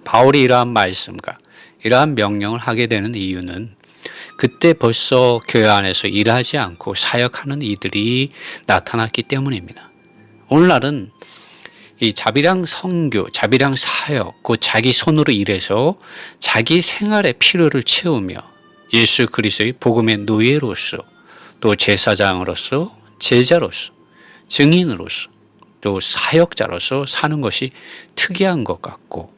바울이 이러한 말씀과 이러한 명령을 하게 되는 이유는 그때 벌써 교회 안에서 일하지 않고 사역하는 이들이 나타났기 때문입니다. 오늘날은 이 자비랑 선교, 자비랑 사역, 그 자기 손으로 일해서 자기 생활의 필요를 채우며 예수 그리스도의 복음의 노예로서 또 제사장으로서 제자로서 증인으로서 또 사역자로서 사는 것이 특이한 것 같고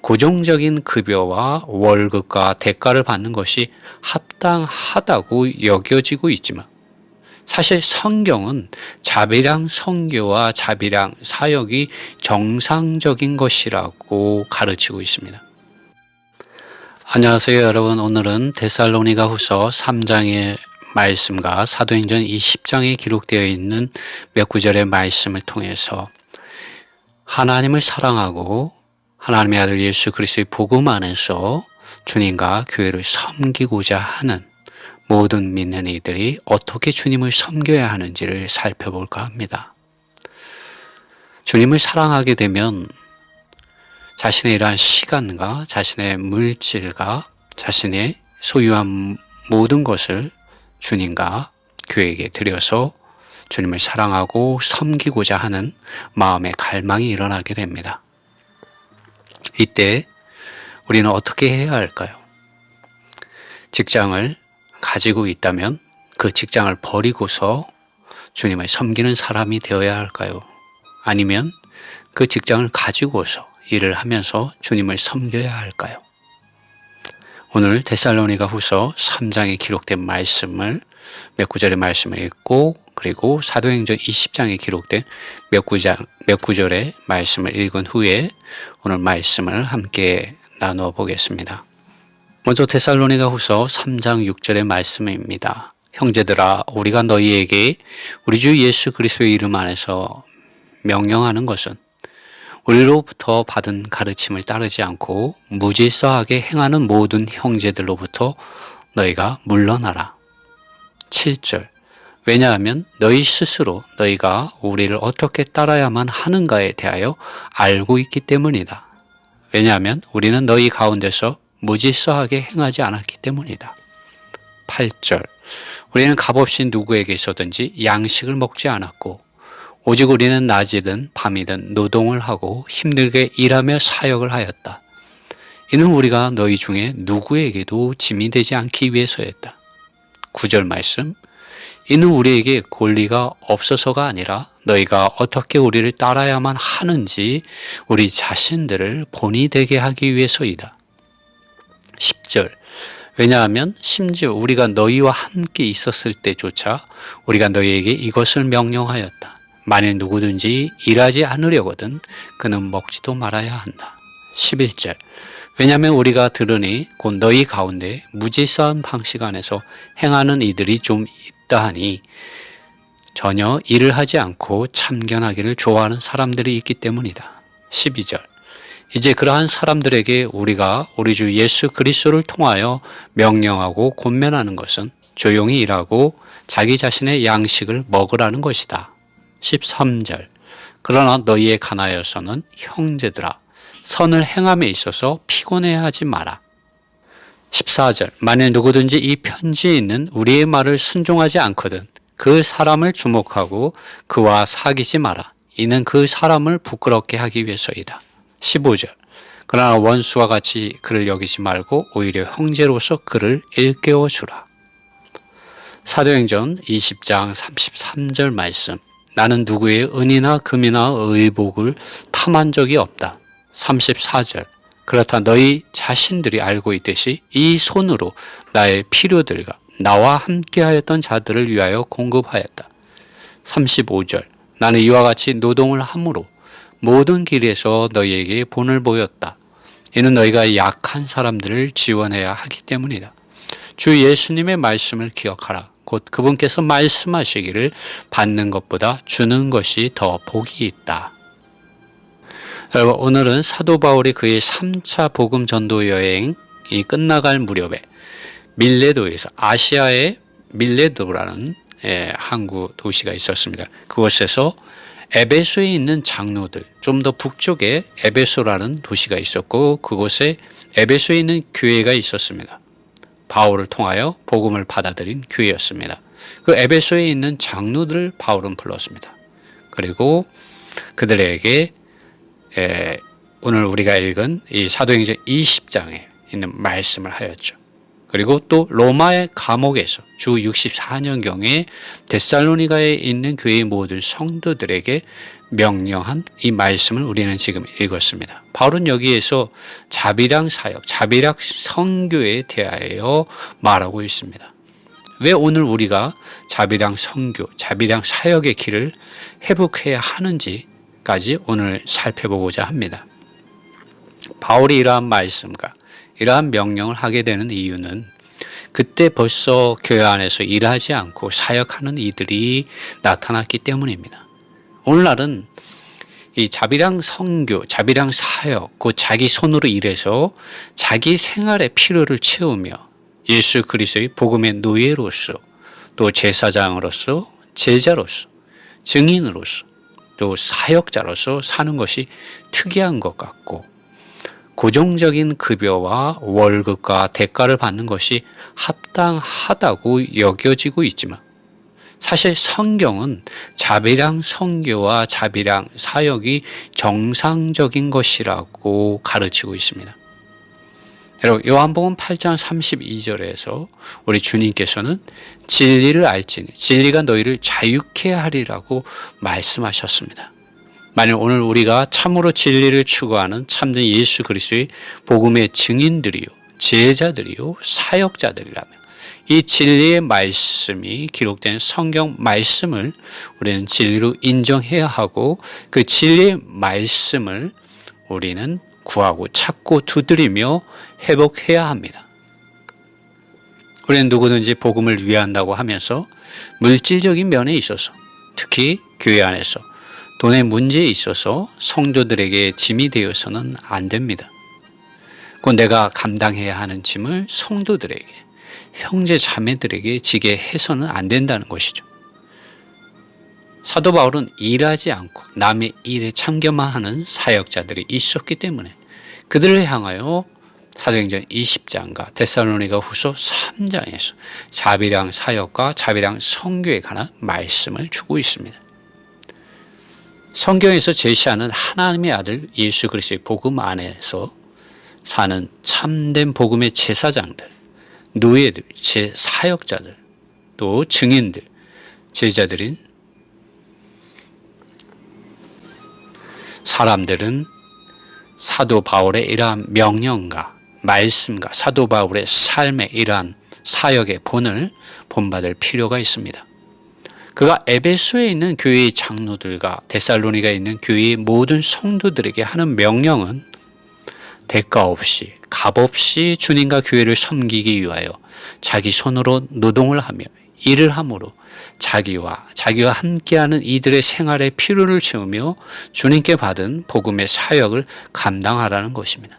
고정적인 급여와 월급과 대가를 받는 것이 합당하다고 여겨지고 있지만 사실 성경은 자비랑 선교와 자비랑 사역이 정상적인 것이라고 가르치고 있습니다. 안녕하세요 여러분. 오늘은 데살로니가 후서 3장의 말씀과 사도행전 20장에 기록되어 있는 몇 구절의 말씀을 통해서 하나님을 사랑하고 하나님의 아들 예수 그리스도의 복음 안에서 주님과 교회를 섬기고자 하는 모든 믿는 이들이 어떻게 주님을 섬겨야 하는지를 살펴볼까 합니다. 주님을 사랑하게 되면 자신의 이러한 시간과 자신의 물질과 자신의 소유한 모든 것을 주님과 교회에게 드려서 주님을 사랑하고 섬기고자 하는 마음의 갈망이 일어나게 됩니다. 이때 우리는 어떻게 해야 할까요? 직장을 가지고 있다면 그 직장을 버리고서 주님을 섬기는 사람이 되어야 할까요? 아니면 그 직장을 가지고서 일을 하면서 주님을 섬겨야 할까요? 오늘 데살로니가 후서 3장에 기록된 말씀을 몇 구절의 말씀을 읽고 그리고 사도행전 20장에 기록된 몇 구절의 말씀을 읽은 후에 오늘 말씀을 함께 나누어 보겠습니다. 먼저 데살로니가 후서 3장 6절의 말씀입니다. 형제들아 우리가 너희에게 우리 주 예수 그리스도의 이름 안에서 명령하는 것은 우리로부터 받은 가르침을 따르지 않고 무질서하게 행하는 모든 형제들로부터 너희가 물러나라. 7절 왜냐하면 너희 스스로 너희가 우리를 어떻게 따라야만 하는가에 대하여 알고 있기 때문이다. 왜냐하면 우리는 너희 가운데서 무질서하게 행하지 않았기 때문이다. 8절 우리는 값없이 누구에게서든지 양식을 먹지 않았고 오직 우리는 낮이든 밤이든 노동을 하고 힘들게 일하며 사역을 하였다. 이는 우리가 너희 중에 누구에게도 짐이 되지 않기 위해서였다. 9절 말씀 이는 우리에게 권리가 없어서가 아니라 너희가 어떻게 우리를 따라야만 하는지 우리 자신들을 본이 되게 하기 위해서이다. 10절 왜냐하면 심지어 우리가 너희와 함께 있었을 때조차 우리가 너희에게 이것을 명령하였다. 만일 누구든지 일하지 않으려거든 그는 먹지도 말아야 한다. 11절 왜냐하면 우리가 들으니 곧 너희 가운데 무질서한 방식 안에서 행하는 이들이 좀 있다 하니 전혀 일을 하지 않고 참견하기를 좋아하는 사람들이 있기 때문이다. 12절 이제 그러한 사람들에게 우리가 우리 주 예수 그리스도를 통하여 명령하고 권면하는 것은 조용히 일하고 자기 자신의 양식을 먹으라는 것이다. 13절 그러나 너희에 관하여서는 형제들아 선을 행함에 있어서 피곤해하지 마라. 14절 만일 누구든지 이 편지에 있는 우리의 말을 순종하지 않거든 그 사람을 주목하고 그와 사귀지 마라. 이는 그 사람을 부끄럽게 하기 위해서이다. 15절 그러나 원수와 같이 그를 여기지 말고 오히려 형제로서 그를 일깨워 주라. 사도행전 20장 33절 말씀 나는 누구의 은이나 금이나 의복을 탐한 적이 없다. 34절 그렇다 너희 자신들이 알고 있듯이 이 손으로 나의 필요들과 나와 함께하였던 자들을 위하여 공급하였다. 35절 나는 이와 같이 노동을 함으로 모든 길에서 너희에게 본을 보였다. 이는 너희가 약한 사람들을 지원해야 하기 때문이다. 주 예수님의 말씀을 기억하라. 곧 그분께서 말씀하시기를 받는 것보다 주는 것이 더 복이 있다. 여러분 오늘은 사도 바울이 그의 3차 복음 전도 여행이 끝나갈 무렵에 밀레도에서 아시아의 밀레도라는 항구 도시가 있었습니다. 그곳에서 에베소에 있는 장로들, 좀 더 북쪽에 에베소라는 도시가 있었고 그곳에 에베소에 있는 교회가 있었습니다. 바울을 통하여 복음을 받아들인 교회였습니다. 그 에베소에 있는 장로들을 바울은 불렀습니다. 그리고 그들에게 오늘 우리가 읽은 이 사도행전 20장에 있는 말씀을 하였죠. 그리고 또 로마의 감옥에서 주 64년경에 데살로니가에 있는 교회의 모든 성도들에게 명령한 이 말씀을 우리는 지금 읽었습니다. 바울은 여기에서 자비랑 사역, 자비랑 선교에 대하여 말하고 있습니다. 왜 오늘 우리가 자비랑 선교, 자비랑 사역의 길을 회복해야 하는지까지 오늘 살펴보고자 합니다. 바울이 이러한 말씀과 이러한 명령을 하게 되는 이유는 그때 벌써 교회 안에서 일하지 않고 사역하는 이들이 나타났기 때문입니다. 오늘날은 이 자비랑 선교, 자비랑 사역, 그 자기 손으로 일해서 자기 생활의 필요를 채우며 예수 그리스도의 복음의 노예로서 또 제사장으로서 제자로서 증인으로서 또 사역자로서 사는 것이 특이한 것 같고 고정적인 급여와 월급과 대가를 받는 것이 합당하다고 여겨지고 있지만 사실 성경은 자비랑 선교와 자비랑 사역이 정상적인 것이라고 가르치고 있습니다. 여러분 요한복음 8장 32절에서 우리 주님께서는 진리를 알지니 진리가 너희를 자유케 하리라고 말씀하셨습니다. 만일 오늘 우리가 참으로 진리를 추구하는 참된 예수 그리스도의 복음의 증인들이요 제자들이요 사역자들이라면 이 진리의 말씀이 기록된 성경 말씀을 우리는 진리로 인정해야 하고 그 진리의 말씀을 우리는 구하고 찾고 두드리며 회복해야 합니다. 우리는 누구든지 복음을 위한다고 하면서 물질적인 면에 있어서 특히 교회 안에서 돈의 문제에 있어서 성도들에게 짐이 되어서는 안 됩니다. 곧 내가 감당해야 하는 짐을 성도들에게, 형제 자매들에게 지게 해서는 안 된다는 것이죠. 사도 바울은 일하지 않고 남의 일에 참견만 하는 사역자들이 있었기 때문에 그들을 향하여 사도행전 20장과 데살로니가 후서 3장에서 자비랑 사역과 자비랑 선교에 관한 말씀을 주고 있습니다. 성경에서 제시하는 하나님의 아들 예수 그리스도의 복음 안에서 사는 참된 복음의 제사장들, 노예들, 사역자들, 또 증인들, 제자들인 사람들은 사도 바울의 이러한 명령과 말씀과 사도 바울의 삶의 이러한 사역의 본을 본받을 필요가 있습니다. 그가 에베소에 있는 교회의 장로들과 데살로니가에 있는 교회의 모든 성도들에게 하는 명령은 대가 없이 값 없이 주님과 교회를 섬기기 위하여 자기 손으로 노동을 하며 일을 함으로 자기와 함께하는 이들의 생활의 필요를 채우며 주님께 받은 복음의 사역을 감당하라는 것입니다.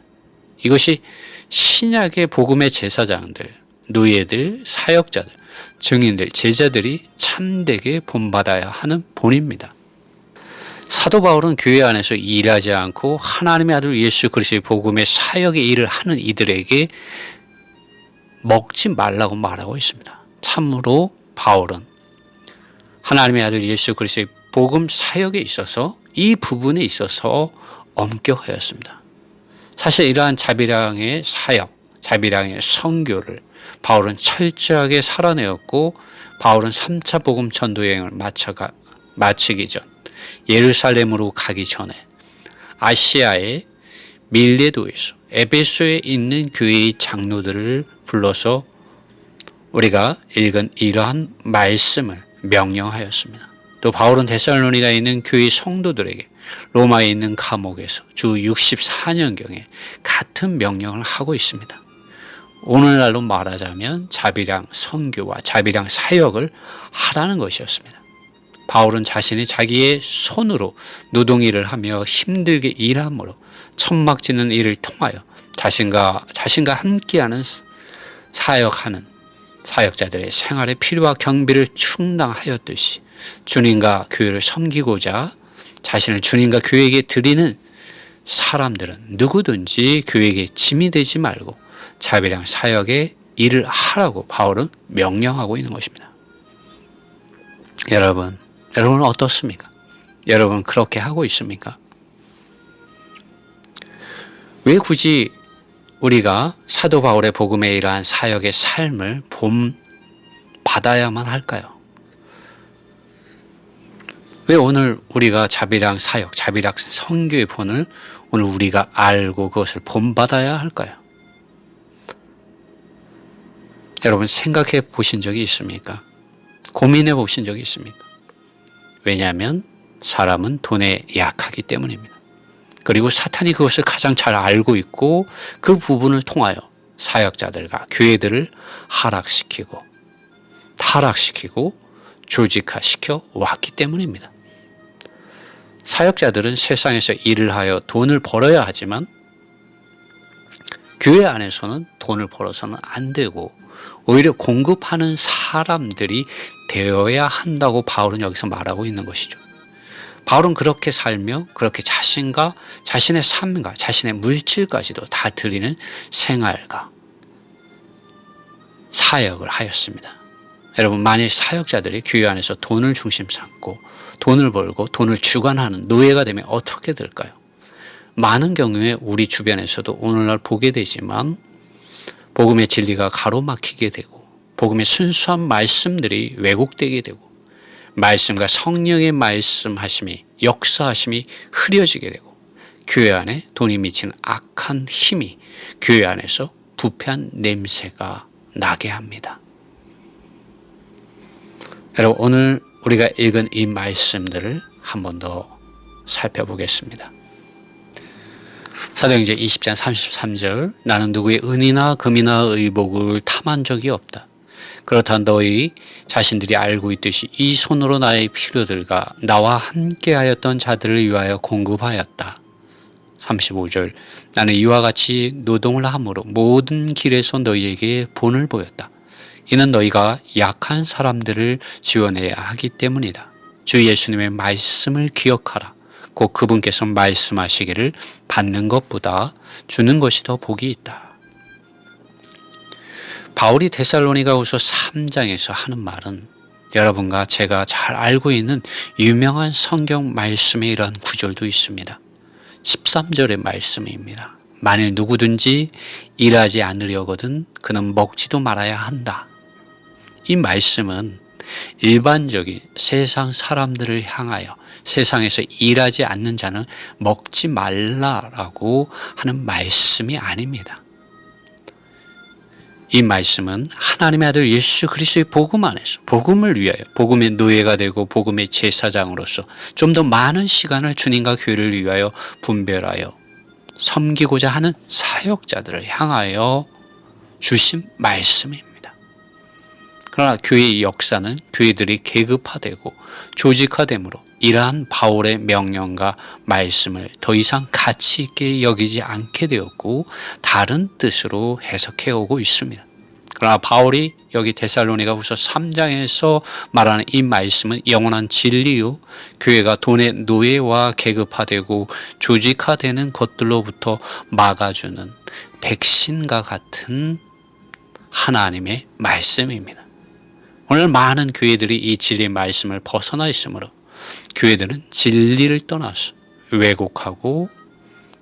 이것이 신약의 복음의 제사장들, 노예들, 사역자들, 증인들, 제자들이 참되게 본받아야 하는 본입니다. 사도 바울은 교회 안에서 일하지 않고 하나님의 아들 예수 그리스도의 복음의 사역의 일을 하는 이들에게 먹지 말라고 말하고 있습니다. 참으로 바울은 하나님의 아들 예수 그리스도의 복음 사역에 있어서 이 부분에 있어서 엄격하였습니다. 사실 이러한 자비량의 사역, 자비량의 선교를 바울은 철저하게 살아내었고 바울은 3차 복음 전도 여행을 마치기 전 예루살렘으로 가기 전에 아시아의 밀레도에서 에베소에 있는 교회의 장로들을 불러서 우리가 읽은 이러한 말씀을 명령하였습니다. 또 바울은 데살로니가에 있는 교회 성도들에게 로마에 있는 감옥에서 주 64년경에 같은 명령을 하고 있습니다. 오늘날로 말하자면 자비랑 선교와 자비랑 사역을 하라는 것이었습니다. 바울은 자신이 자기의 손으로 노동일을 하며 힘들게 일함으로 천막짓는 일을 통하여 자신과 함께하는 사역하는 사역자들의 생활의 필요와 경비를 충당하였듯이 주님과 교회를 섬기고자 자신을 주님과 교회에게 드리는 사람들은 누구든지 교회에게 짐이 되지 말고 자비랑 사역의 일을 하라고 바울은 명령하고 있는 것입니다. 여러분은 어떻습니까? 여러분 그렇게 하고 있습니까? 왜 굳이 우리가 사도 바울의 복음에 이러한 사역의 삶을 본받아야만 할까요? 왜 오늘 우리가 자비랑 사역, 자비랑 선교의 본을 오늘 우리가 알고 그것을 본받아야 할까요? 여러분 생각해 보신 적이 있습니까? 고민해 보신 적이 있습니까? 왜냐하면 사람은 돈에 약하기 때문입니다. 그리고 사탄이 그것을 가장 잘 알고 있고 그 부분을 통하여 사역자들과 교회들을 하락시키고 타락시키고 조직화시켜 왔기 때문입니다. 사역자들은 세상에서 일을 하여 돈을 벌어야 하지만 교회 안에서는 돈을 벌어서는 안 되고 오히려 공급하는 사람들이 되어야 한다고 바울은 여기서 말하고 있는 것이죠. 바울은 그렇게 살며 그렇게 자신과 자신의 삶과 자신의 물질까지도 다 드리는 생활과 사역을 하였습니다. 여러분 만일 사역자들이 교회 안에서 돈을 중심 삼고 돈을 벌고 돈을 주관하는 노예가 되면 어떻게 될까요? 많은 경우에 우리 주변에서도 오늘날 보게 되지만 복음의 진리가 가로막히게 되고 복음의 순수한 말씀들이 왜곡되게 되고 말씀과 성령의 말씀하심이 역사하심이 흐려지게 되고 교회 안에 돈이 미치는 악한 힘이 교회 안에서 부패한 냄새가 나게 합니다. 여러분 오늘 우리가 읽은 이 말씀들을 한 번 더 살펴보겠습니다. 사도행전 20장 33절 나는 누구의 은이나 금이나 의복을 탐한 적이 없다. 그렇다 너희 자신들이 알고 있듯이 이 손으로 나의 필요들과 나와 함께하였던 자들을 위하여 공급하였다. 35절 나는 이와 같이 노동을 함으로 모든 길에서 너희에게 본을 보였다. 이는 너희가 약한 사람들을 지원해야 하기 때문이다. 주 예수님의 말씀을 기억하라. 곧 그분께서 말씀하시기를 받는 것보다 주는 것이 더 복이 있다. 바울이 데살로니가후서 3장에서 하는 말은 여러분과 제가 잘 알고 있는 유명한 성경 말씀에 이런 구절도 있습니다. 13절의 말씀입니다. 만일 누구든지 일하지 않으려거든 그는 먹지도 말아야 한다. 이 말씀은 일반적인 세상 사람들을 향하여 세상에서 일하지 않는 자는 먹지 말라라고 하는 말씀이 아닙니다. 이 말씀은 하나님의 아들 예수 그리스도의 복음 안에서 복음을 위하여 복음의 노예가 되고 복음의 제사장으로서 좀 더 많은 시간을 주님과 교회를 위하여 분별하여 섬기고자 하는 사역자들을 향하여 주신 말씀입니다. 그러나 교회의 역사는 교회들이 계급화되고 조직화되므로 이러한 바울의 명령과 말씀을 더 이상 가치 있게 여기지 않게 되었고 다른 뜻으로 해석해 오고 있습니다. 그러나 바울이 여기 데살로니가후서 3장에서 말하는 이 말씀은 영원한 진리요 교회가 돈의 노예와 계급화되고 조직화되는 것들로부터 막아주는 백신과 같은 하나님의 말씀입니다. 오늘 많은 교회들이 이 진리의 말씀을 벗어나 있으므로 교회들은 진리를 떠나서 왜곡하고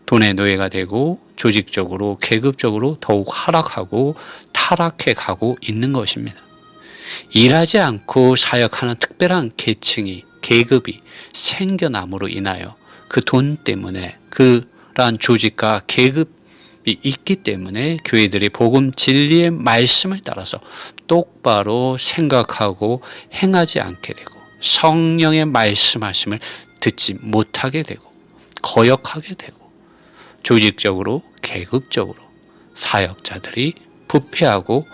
돈의 노예가 되고 조직적으로 계급적으로 더욱 하락하고 타락해 가고 있는 것입니다. 일하지 않고 사역하는 특별한 계급이 생겨남으로 인하여 그 돈 때문에 그러한 조직과 계급이 있기 때문에 교회들이 복음 진리의 말씀을 따라서 똑바로 생각하고 행하지 않게 되고 성령의 말씀하심을 듣지 못하게 되고 거역하게 되고 조직적으로 계급적으로 사역자들이 부패하고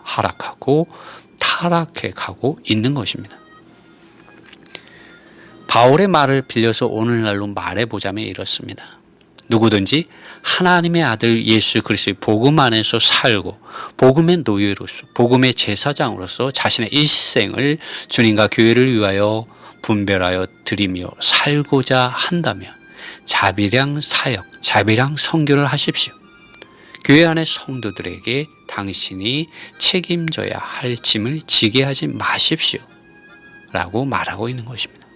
하락하고 타락해 가고 있는 것입니다. 바울의 말을 빌려서 오늘날로 말해보자면 이렇습니다. 누구든지 하나님의 아들 예수 그리스도의 복음 안에서 살고 복음의 노예로서 복음의 제사장으로서 자신의 일생을 주님과 교회를 위하여 분별하여 드리며 살고자 한다면 자비량 사역, 자비량 선교를 하십시오. 교회 안의 성도들에게 당신이 책임져야 할 짐을 지게 하지 마십시오. 라고 말하고 있는 것입니다.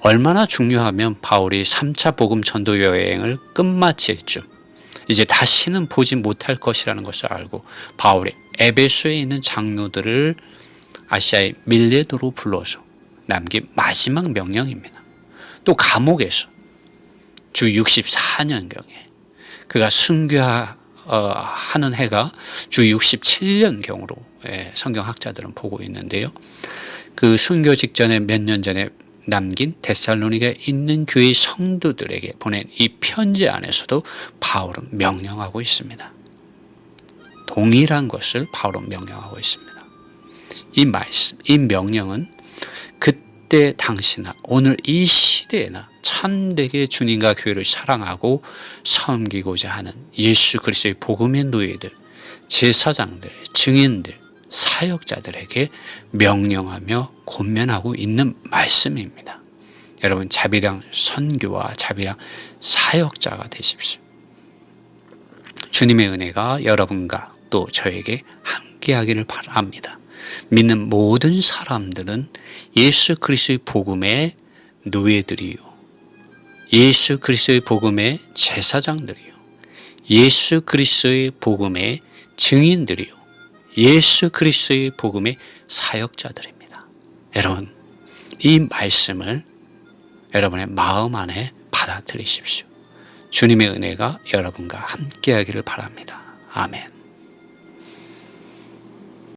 얼마나 중요하면 바울이 3차 복음 전도 여행을 끝마칠 쯤 이제 다시는 보지 못할 것이라는 것을 알고 바울이 에베소에 있는 장로들을 아시아의 밀레도로 불러서 남긴 마지막 명령입니다. 또 감옥에서 주 64년경에 그가 순교하는 해가 주 67년경으로 성경학자들은 보고 있는데요. 그 순교 직전에 몇 년 전에 남긴 데살로니가에 있는 교회 성도들에게 보낸 이 편지 안에서도 바울은 명령하고 있습니다. 동일한 것을 바울은 명령하고 있습니다. 이 말씀, 이 명령은 그때 당시나 오늘 이 시대에나 참되게 주님과 교회를 사랑하고 섬기고자 하는 예수 그리스도의 복음의 노예들, 제사장들, 증인들, 사역자들에게 명령하며 권면하고 있는 말씀입니다. 여러분, 자비량 선교와 자비량 사역자가 되십시오. 주님의 은혜가 여러분과 또 저에게 함께하기를 바랍니다. 믿는 모든 사람들은 예수 그리스도의 복음의 노예들이요, 예수 그리스도의 복음의 제사장들이요, 예수 그리스도의 복음의 증인들이요, 예수 그리스도의 복음의 사역자들입니다. 여러분, 이 말씀을 여러분의 마음 안에 받아들이십시오. 주님의 은혜가 여러분과 함께하기를 바랍니다. 아멘.